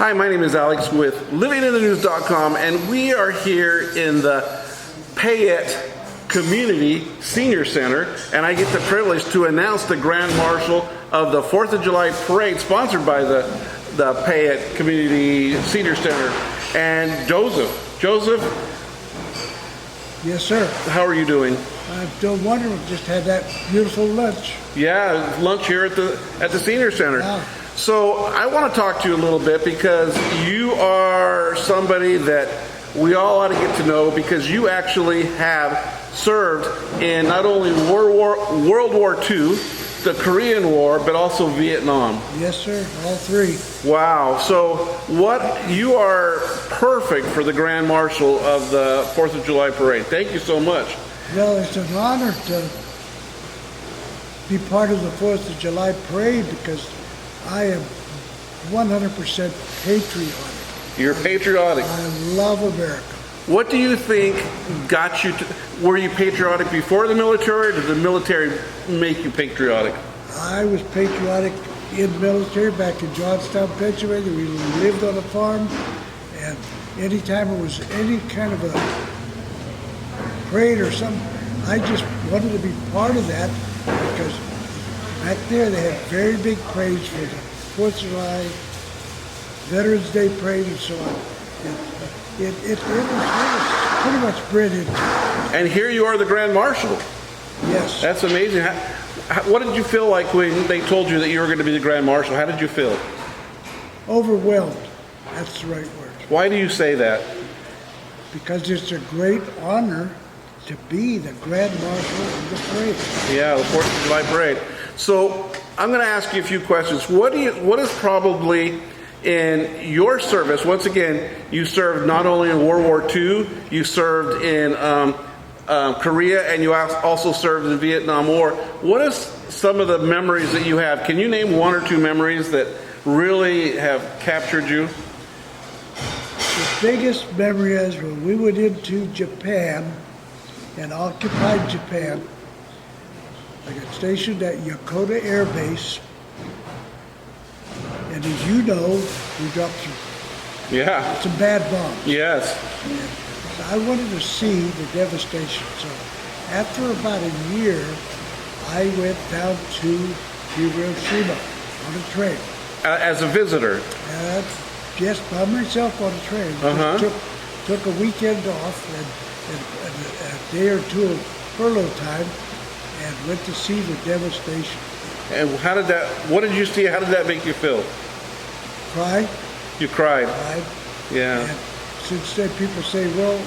Hi, my name is Alex with livinginthenews.com, and we are here in the Payette Community Senior Center, and I get the privilege to announce the Grand Marshal of the 4th of July Parade, sponsored by the Payette Community Senior Center, and Joseph. Joseph? Yes, sir. How are you doing? I'm doing wonderful. Just had that beautiful lunch. Yeah, lunch here at the Senior Center. Wow. So I want to talk to you a little bit because you are somebody that we all ought to get to know, because you actually have served in not only World War II, the Korean War, but also Vietnam. Yes, sir. All three. Wow. So you are perfect for the Grand Marshal of the 4th of July Parade. Thank you so much. Well, it's an honor to be part of the 4th of July Parade because I am 100% patriotic. You're patriotic. I love America. What do you think got you to, were you patriotic before the military, or did the military make you patriotic? I was patriotic in the military back in Johnstown, Pennsylvania. We lived on a farm, and anytime it was any kind of a parade or something, I just wanted to be part of that, because back there they had very big parades for the 4th of July, Veterans Day Parade, and so on. It was pretty much bred into it. And here you are, the Grand Marshal. Yes. That's amazing. What did you feel like when they told you that you were going to be the Grand Marshal? How did you feel? Overwhelmed. That's the right word. Why do you say that? Because it's a great honor to be the Grand Marshal of the parade. Yeah, the 4th of July Parade. So I'm going to ask you a few questions. What is probably in your service? Once again, you served not only in World War II, you served in Korea, and you also served in the Vietnam War. What is some of the memories that you have? Can you name one or two memories that really have captured you? The biggest memory is when we went into Japan and occupied Japan. I got stationed at Yokota Air Base, and as you know, we dropped some bad bombs. Yes. And I wanted to see the devastation. So after about a year, I went down to Hiroshima on a train. As a visitor? Yes, by myself on a train. Took a weekend off and a day or two of furlough time, and went to see the devastation. And what did you see? How did that make you feel? Cry. You cried. Cried. Yeah. And since then people say, well,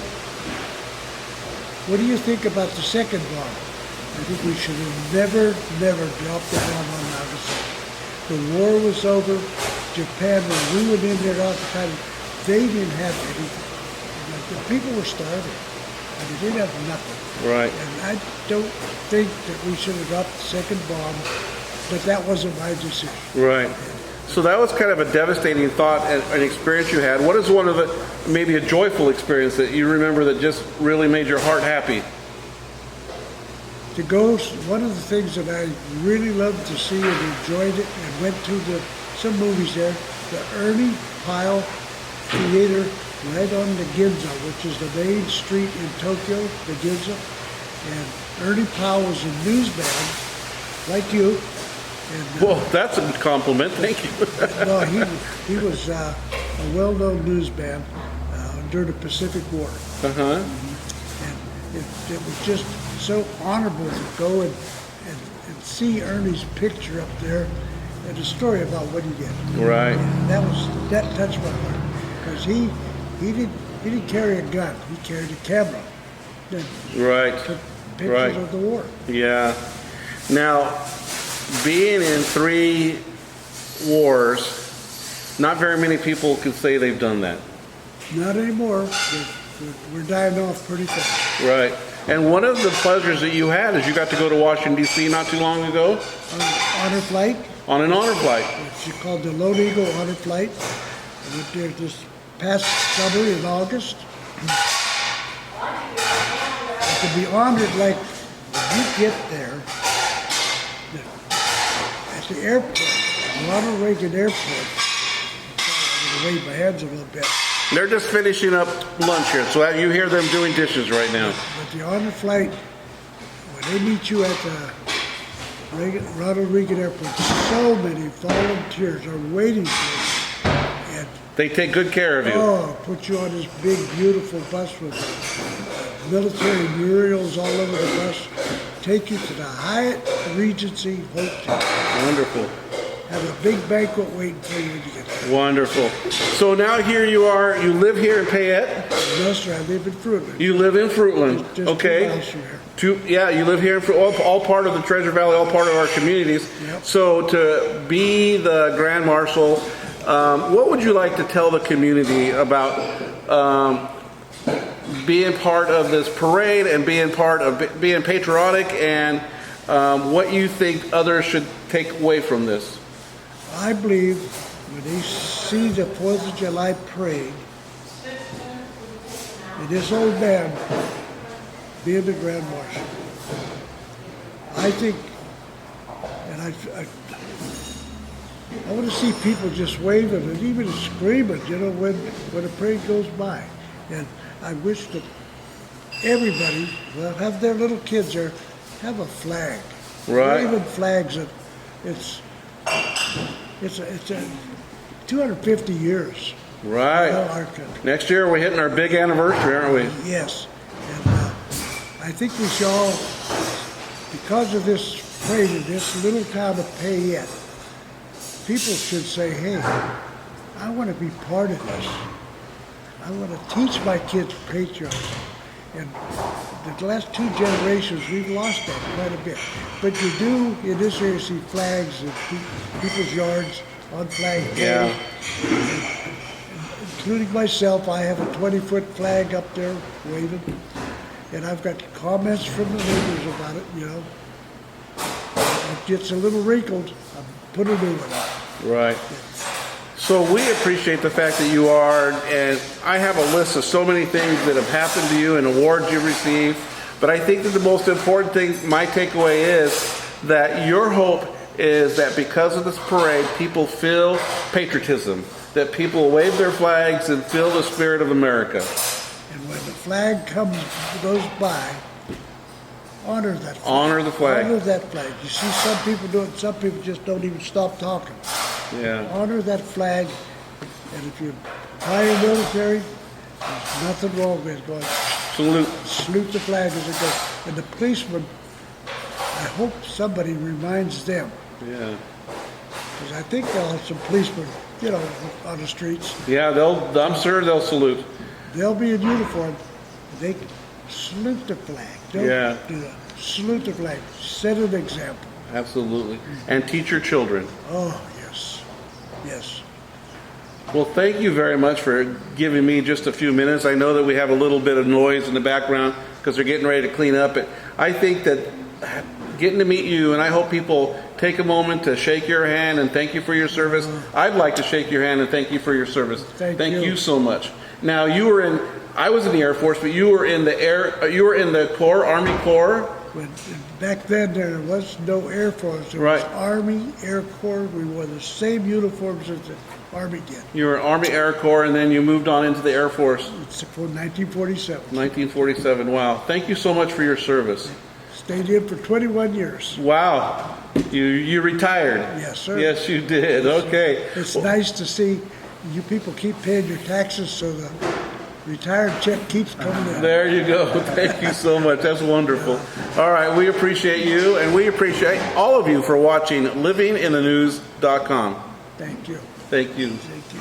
what do you think about the second bomb? I think we should have never dropped the bomb on Nagasaki. The war was over. Japan, when we went in there occupied, they didn't have anything. The people were starving. And they didn't have nothing. Right. And I don't think that we should have dropped the second bomb, but that wasn't my decision. Right. So that was kind of a devastating thought and an experience you had. What is one of maybe a joyful experience that you remember that just really made your heart happy? One of the things that I really loved to see and enjoyed it and went to some movies there, the Ernie Pyle Theater right on the Ginza, which is the main street in Tokyo, the Ginza. And Ernie Pyle was a newsman, like you. And, well, that's a compliment. Thank you. no, he was a well-known newsman during the Pacific War. Uh-huh. And it was just so honorable to go and see Ernie's picture up there and a story about what he did. Right. And that touched my heart, because he didn't carry a gun. He carried a camera. Right. Took pictures of the war. Yeah. Now, being in 3 wars, not very many people could say they've done that. Not anymore. We're dying off pretty fast. Right. And one of the pleasures that you had is you got to go to Washington, D.C. not too long ago. On an honor flight. On an honor flight. It's called the Lone Eagle Honor Flight. I went there this past summer in August. And to be honored, like when you get there, at the airport, Ronald Reagan Airport, to wave my hands a little bit. They're just finishing up lunch here, so you hear them doing dishes right now. But the honor flight, when they meet you at the Ronald Reagan Airport, so many volunteers are waiting for you. And They take good care of you. put you on this big, beautiful bus with military murals all over the bus. Take you to the Hyatt Regency Hotel. Wonderful. Have a big banquet waiting for you when you get there. Wonderful. So now here you are. You live here in Payette. No, sir, I live in Fruitland. You live in Fruitland. Just Okay. 2 miles from here. Yeah, you live here in Fruitland, all part of the Treasure Valley, all part of our communities. Yep. So to be the Grand Marshal, what would you like to tell the community about being part of this parade and being part of being patriotic, and what you think others should take away from this? I believe when they see the 4th of July parade, and this old man being the Grand Marshal, I think, and I want to see people just waving and even screaming, when the parade goes by. And I wish that everybody will have their little kids there, have a flag. Right. Waving flags. It's 250 years. Right. of our country. Next year we're hitting our big anniversary, aren't we? Yes. And I think we should all, because of this parade in this little town of Payette, people should say, hey, I want to be part of this. I want to teach my kids patriotism. And the last 2 generations, we've lost that quite a bit. But you do, in this area, see flags in people's yards on flag day. Yeah. Including myself, I have a 20-foot flag up there waving. And I've got comments from the neighbors about it, It gets a little wrinkled, I put a new one on. Right. So we appreciate the fact that you are, and I have a list of so many things that have happened to you and awards you've received, but I think that the most important thing, my takeaway is that your hope is that because of this parade, people feel patriotism, that people wave their flags and feel the spirit of America. And when the flag goes by, honor that flag. Honor the flag. Honor that flag. You see some people do it, some people just don't even stop talking. Yeah. Honor that flag, and if you're prior military, there's nothing wrong with going. Salute the flag as it goes. And the policemen, I hope somebody reminds them. Yeah. Because I think they'll have some policemen, on the streets. Yeah, I'm sure they'll salute. They'll be in uniform. They salute the flag. Yeah. Salute the flag. Set an example. Absolutely. And teach your children. Oh, yes. Yes. Well, thank you very much for giving me just a few minutes. I know that we have a little bit of noise in the background because they're getting ready to clean up. But I think that getting to meet you, and I hope people take a moment to shake your hand and thank you for your service. I'd like to shake your hand and thank you for your service. Thank you so much. Now, I was in the Air Force, but you were in the Corps, Army Corps. When, back then, there was no Air Force. There was Army, Air Corps. We wore the same uniforms as the Army did. You were Army Air Corps, and then you moved on into the Air Force. It's for 1947. 1947. Wow. Thank you so much for your service. Stayed in for 21 years. Wow. You retired. Yes, sir. Yes, you did. Okay. It's nice to see you people keep paying your taxes so the retired check keeps coming in. There you go. Thank you so much. That's wonderful. All right. We appreciate you, and we appreciate all of you for watching livinginthenews.com. Thank you. Thank you. Thank you.